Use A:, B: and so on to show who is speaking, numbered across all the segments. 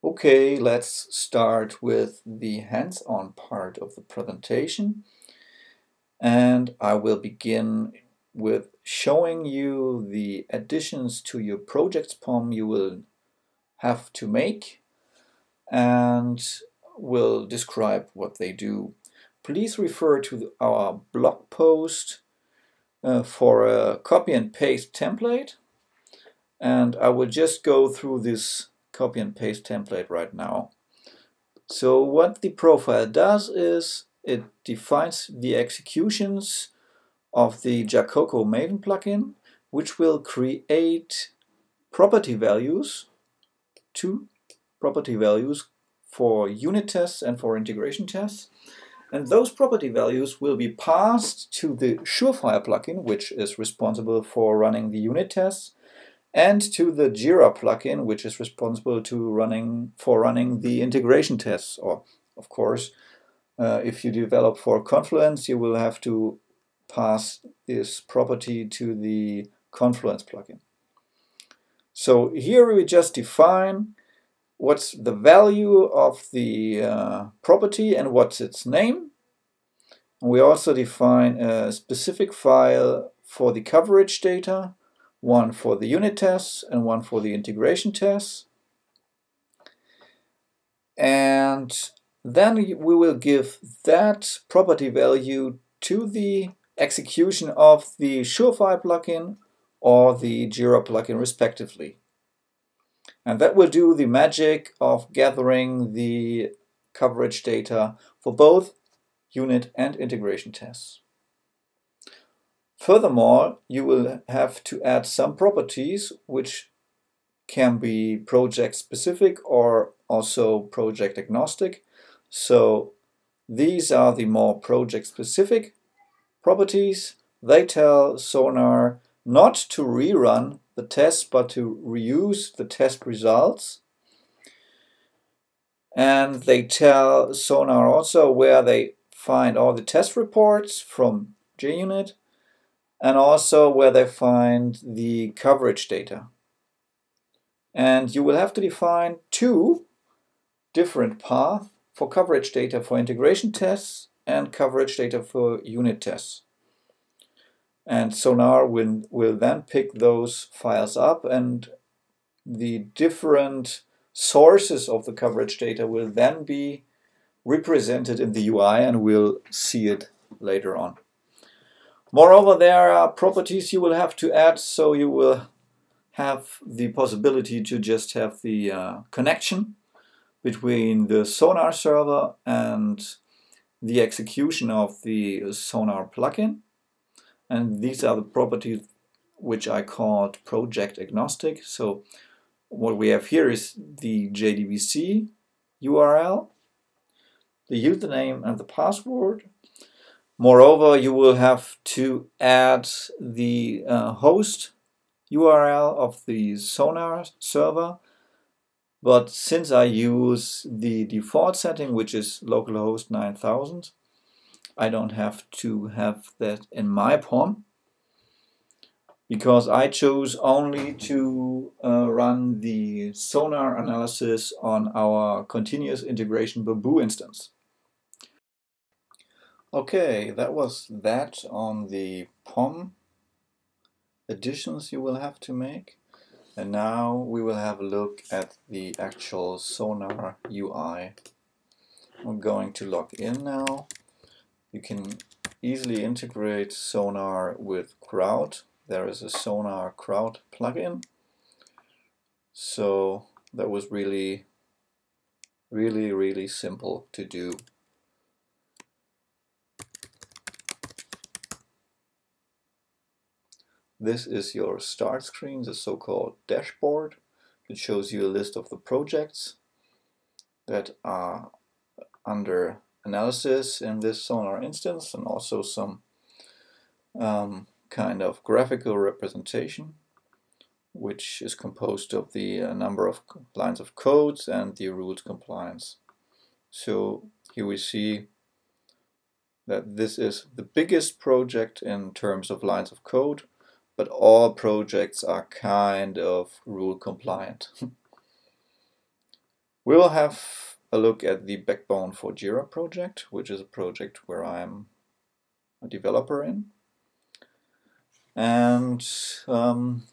A: Okay, let's start with the hands-on part of the presentation. And I will begin with showing you the additions to your projects POM you will have to make, and will describe what they do. Please refer to our blog post for a copy and paste template. And I will just go through this copy and paste template right now. So what the profile does is it defines the executions of the Jacoco Maven plugin, which will create property values, two property values for unit tests and for integration tests. And those property values will be passed to the Surefire plugin, which is responsible for running the unit tests, and to the Jira plugin, which is responsible for running the integration tests. Or, of course, if you develop for Confluence, you will have to pass this property to the Confluence plugin. So here we just define what's the value of the property and what's its name. And we also define a specific file for the coverage data, one for the unit tests and one for the integration tests. And then we will give that property value to the execution of the Surefire plugin or the Jira plugin respectively. And that will do the magic of gathering the coverage data for both unit and integration tests. Furthermore, you will have to add some properties which can be project specific or also project agnostic. So these are the more project specific properties. They tell Sonar not to rerun the test but to reuse the test results. And they tell Sonar also where they find all the test reports from JUnit, and also where they find the coverage data. And you will have to define two different paths for coverage data for integration tests and coverage data for unit tests. And Sonar will then pick those files up, and the different sources of the coverage data will then be represented in the UI, and we'll see it later on. Moreover, there are properties you will have to add, so you will have the possibility to just have the connection between the Sonar server and the execution of the Sonar plugin. And these are the properties which I called project agnostic. So what we have here is the JDBC URL, the username and the password. Moreover, you will have to add the host URL of the Sonar server. But since I use the default setting, which is localhost 9000, I don't have to have that in my POM, because I chose only to run the Sonar analysis on our continuous integration Bamboo instance. Okay, that was that on the POM additions you will have to make. And now we will have a look at the actual Sonar UI. I'm going to log in now. You can easily integrate Sonar with Crowd. There is a Sonar Crowd plugin. So that was really simple to do. This is your start screen, the so-called dashboard. It shows you a list of the projects that are under analysis in this Sonar instance, and also some kind of graphical representation, which is composed of the number of lines of codes and the rules compliance. So here we see that this is the biggest project in terms of lines of code, but all projects are kind of rule compliant. We will have a look at the backbone for Jira project, which is a project where I'm a developer in. And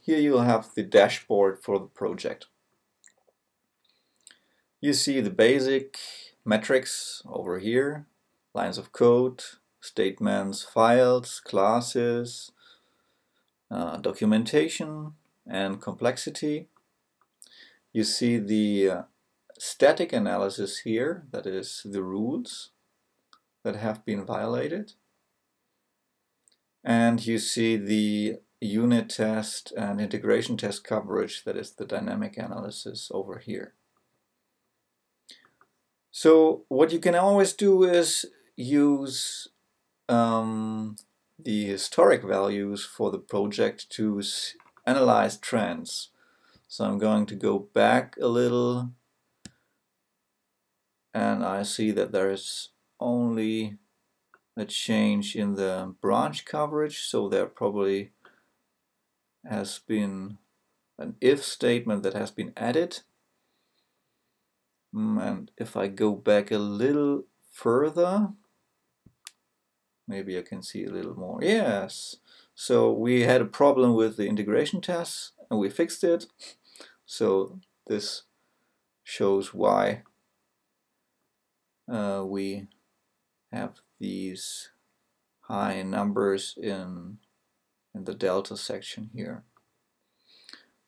A: here you'll have the dashboard for the project. You see the basic metrics over here, lines of code, statements, files, classes, documentation, and complexity. You see the static analysis here, that is the rules that have been violated. And you see the unit test and integration test coverage, that is the dynamic analysis over here. So what you can always do is use the historic values for the project to analyze trends. So I'm going to go back a little, and I see that there is only a change in the branch coverage, so there probably has been an if statement that has been added. And if I go back a little further, maybe I can see a little more. Yes, so we had a problem with the integration tests and we fixed it. So this shows why we have these high numbers in the delta section here.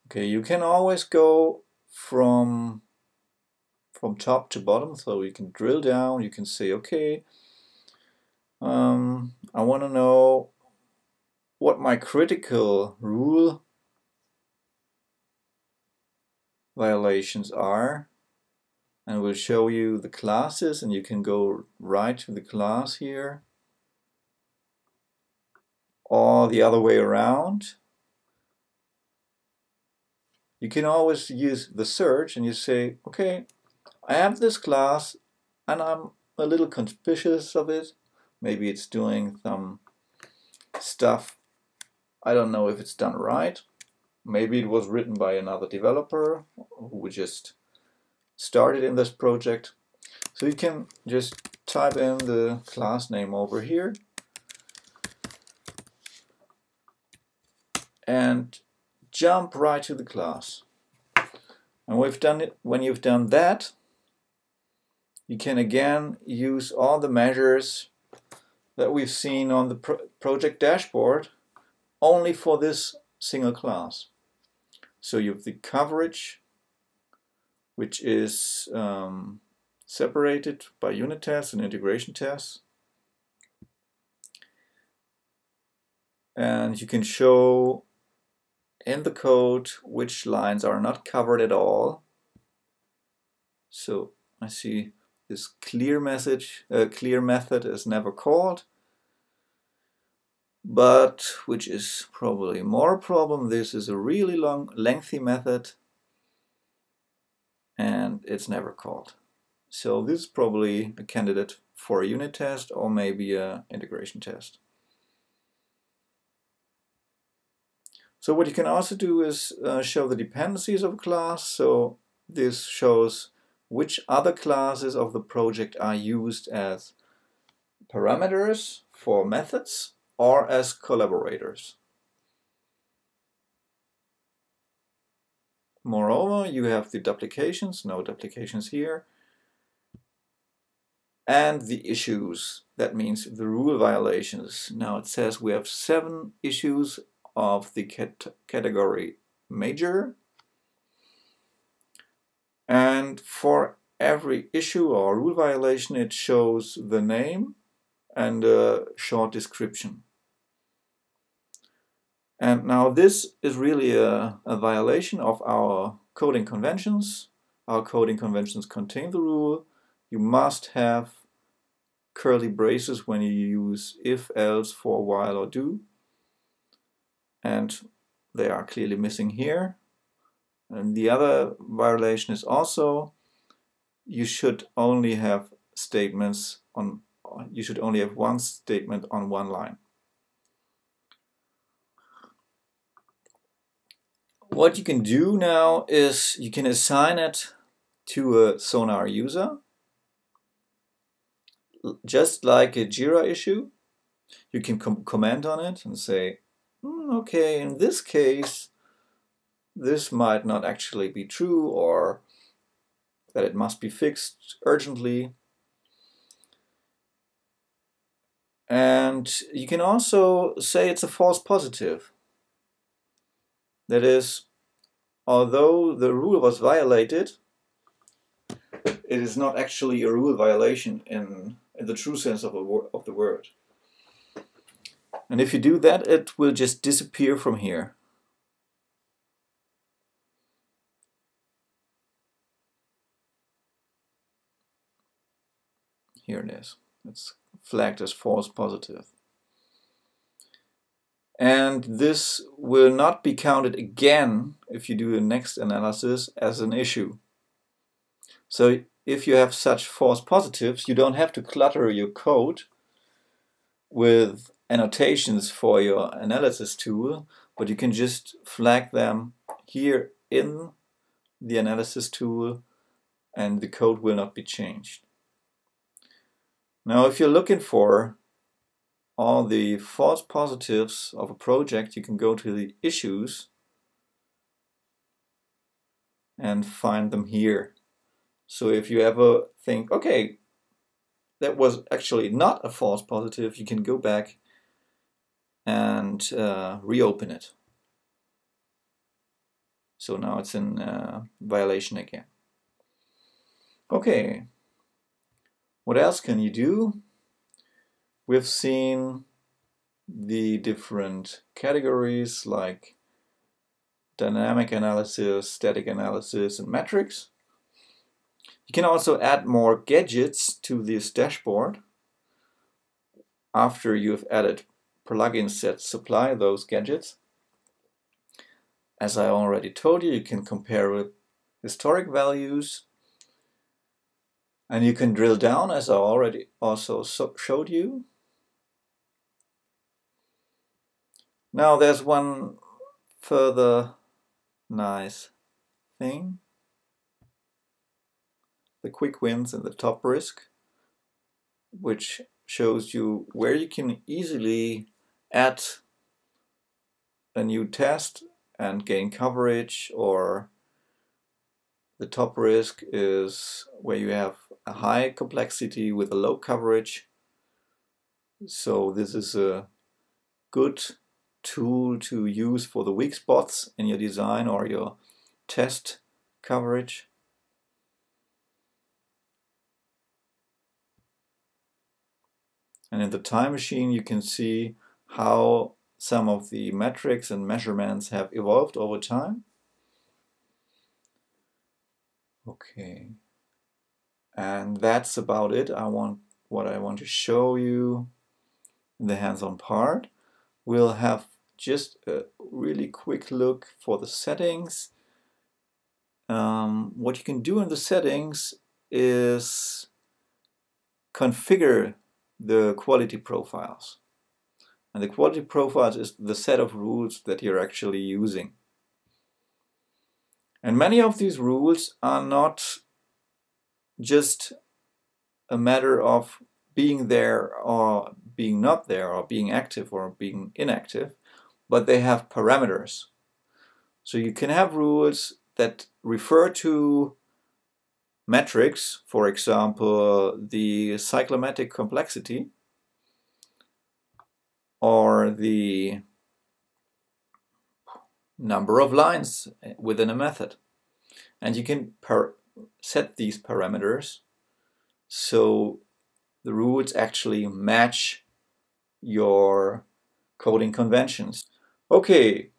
A: Okay, you can always go from top to bottom, so you can drill down. You can say, okay, I want to know what my critical rule violations are, and we'll show you the classes, and you can go right to the class here, or the other way around. You can always use the search, and you say, okay, I have this class and I'm a little suspicious of it. Maybe it's doing some stuff, I don't know if it's done right. Maybe it was written by another developer who just started in this project. So you can just type in the class name over here and jump right to the class. And we've done it. When you've done that, you can again use all the measures that we've seen on the project dashboard only for this single class. So you have the coverage, which is separated by unit tests and integration tests. And you can show in the code which lines are not covered at all. So I see this clear method is never called, but which is probably more a problem. This is a really lengthy method and it's never called. So this is probably a candidate for a unit test or maybe an integration test. So what you can also do is show the dependencies of a class. So this shows which other classes of the project are used as parameters for methods or as collaborators. Moreover, you have the duplications, no duplications here, and the issues. That means the rule violations. Now it says we have 7 issues of the category major. And for every issue or rule violation, it shows the name and a short description. And now this is really a violation of our coding conventions. Our coding conventions contain the rule. You must have curly braces when you use if, else, for, while, or do. And they are clearly missing here. And the other violation is also you should only have statements on, you should only have one statement on one line. What you can do now is you can assign it to a Sonar user, just like a Jira issue. You can comment on it and say, okay, in this case, this might not actually be true, or that it must be fixed urgently. And you can also say it's a false positive. That is, although the rule was violated, it is not actually a rule violation in the true sense of the word. And if you do that, it will just disappear from here. Here it is. It's flagged as false positive. And this will not be counted again if you do the next analysis as an issue. So if you have such false positives, you don't have to clutter your code with annotations for your analysis tool, but you can just flag them here in the analysis tool and the code will not be changed. Now, if you're looking for all the false positives of a project, you can go to the issues and find them here. So if you ever think, okay, that was actually not a false positive, you can go back and reopen it. So now it's in violation again. Okay, what else can you do? We've seen the different categories like dynamic analysis, static analysis, and metrics. You can also add more gadgets to this dashboard after you've added plugins that supply those gadgets. As I already told you, you can compare with historic values, and you can drill down, as I already also showed you. Now there's one further nice thing. The quick wins and the top risk, which shows you where you can easily add a new test and gain coverage, or the top risk is where you have a high complexity with a low coverage. So this is a good tool to use for the weak spots in your design or your test coverage. And in the time machine, you can see how some of the metrics and measurements have evolved over time. Okay, and that's about it. What I want to show you in the hands-on part. We'll have just a really quick look for the settings. What you can do in the settings is configure the quality profiles. And the quality profiles is the set of rules that you're actually using. And many of these rules are not just a matter of being there or being not there, or being active or being inactive, but they have parameters. So you can have rules that refer to metrics, for example, the cyclomatic complexity or the number of lines within a method. And you can set these parameters so the rules actually match your coding conventions. Okay,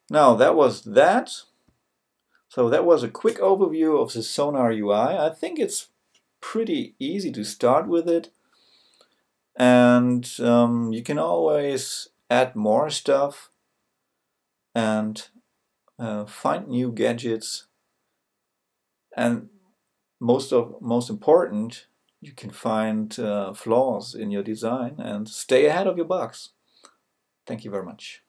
A: now that was that. So that was a quick overview of the Sonar UI. I think it's pretty easy to start with it. And you can always add more stuff and find new gadgets. And most important, you can find flaws in your design and stay ahead of your bugs. Thank you very much.